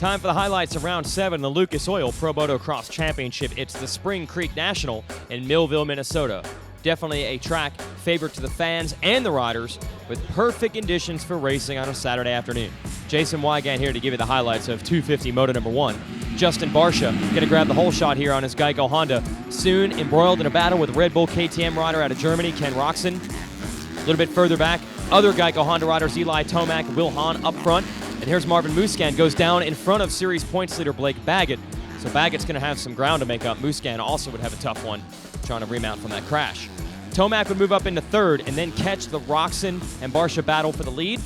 Time for the highlights of Round 7, the Lucas Oil Pro Motocross Championship. It's the Spring Creek National in Millville, Minnesota. Definitely a track favorite to the fans and the riders, with perfect conditions for racing on a Saturday afternoon. Jason Wygant here to give you the highlights of 250 Moto number 1. Justin Barcia going to grab the whole shot here on his Geico Honda. Soon embroiled in a battle with Red Bull KTM rider out of Germany, Ken Roczen. A little bit further back, other Geico Honda riders, Eli Tomac, Will Hahn up front. And here's Marvin Musquin, goes down in front of series points leader Blake Baggett. So Baggett's going to have some ground to make up. Musquin also would have a tough one, trying to remount from that crash. Tomac would move up into third and then catch the Roczen and Barcia battle for the lead.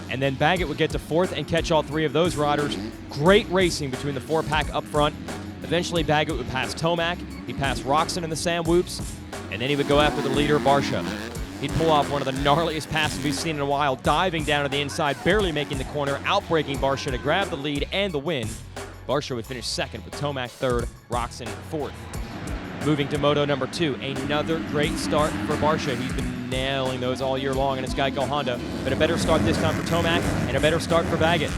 And then Baggett would get to fourth and catch all three of those riders. Great racing between the four-pack up front. Eventually Baggett would pass Tomac. He'd pass Roczen in the Sam Whoops. And then he would go after the leader, Barcia. He'd pull off one of the gnarliest passes we've seen in a while, diving down to the inside, barely making the corner, outbreaking Barcia to grab the lead and the win. Barcia would finish second with Tomac third, Roczen fourth. Moving to Moto number 2, another great start for Barcia. He's been nailing those all year long in his Geico Honda, but a better start this time for Tomac and a better start for Baggett.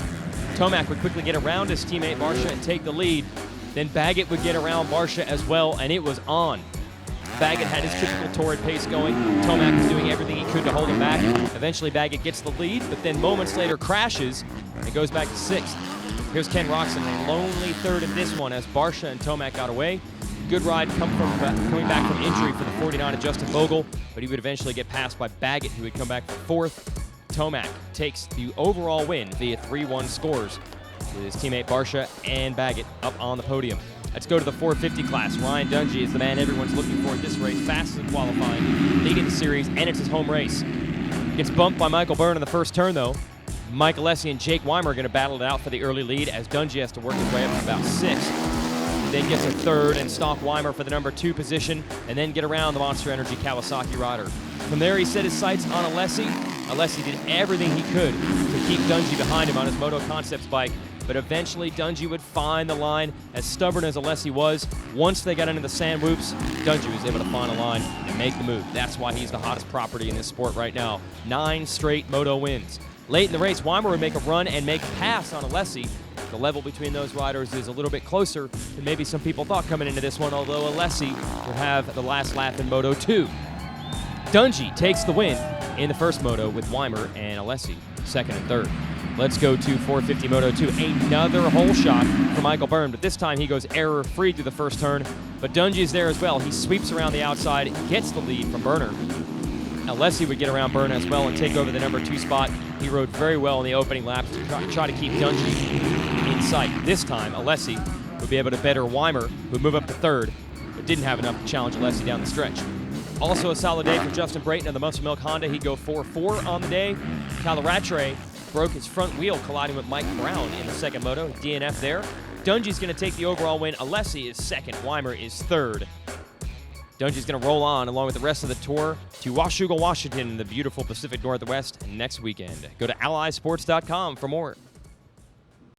Tomac would quickly get around his teammate Barcia and take the lead. Then Baggett would get around Barcia as well, and it was on. Baggett had his typical torrid pace going. Tomac was doing everything he could to hold him back. Eventually Baggett gets the lead, but then moments later crashes and goes back to 6th. Here's Ken Roczen, a lonely third in this one as Barcia and Tomac got away. Good ride coming back from injury for the 49 of Justin Bogle, but he would eventually get passed by Baggett, who would come back for 4th. Tomac takes the overall win via 3-1 scores, with his teammate Barcia and Baggett up on the podium. Let's go to the 450 class. Ryan Dungey is the man everyone's looking for at this race. Fastest in qualifying, leading the series, and it's his home race. Gets bumped by Michael Byrne in the first turn, though. Mike Alessi and Jake Weimer are going to battle it out for the early lead as Dungey has to work his way up to about 6th. Then gets a third and stalk Weimer for the number 2 position, and then get around the Monster Energy Kawasaki rider. From there, he set his sights on Alessi. Alessi did everything he could to keep Dungey behind him on his Moto Concepts bike, but eventually Dungey would find the line. As stubborn as Alessi was, once they got into the Sam Whoops, Dungey was able to find a line and make the move. That's why he's the hottest property in this sport right now. 9 straight Moto wins. Late in the race, Weimer would make a run and make a pass on Alessi. The level between those riders is a little bit closer than maybe some people thought coming into this one, although Alessi will have the last lap in Moto 2. Dungey takes the win in the first Moto with Weimer and Alessi second and third. Let's go to 450 Moto 2. Another hole shot for Michael Byrne, but this time he goes error-free through the first turn. But Dungey's there as well. He sweeps around the outside, gets the lead from Burner. Alessi would get around Byrne as well and take over the number 2 spot. He rode very well in the opening laps to try to keep Dungey in sight. This time, Alessi would be able to better Weimer, who would move up to third, but didn't have enough to challenge Alessi down the stretch. Also a solid day for Justin Brayton of the Muscle Milk Honda. He'd go 4-4 on the day. Cal Rattray broke his front wheel colliding with Mike Brown in the second moto. DNF there. Dungey's going to take the overall win. Alessi is second. Weimer is third. Dungey's going to roll on along with the rest of the tour to Washougal, Washington in the beautiful Pacific Northwest next weekend. Go to allysports.com for more.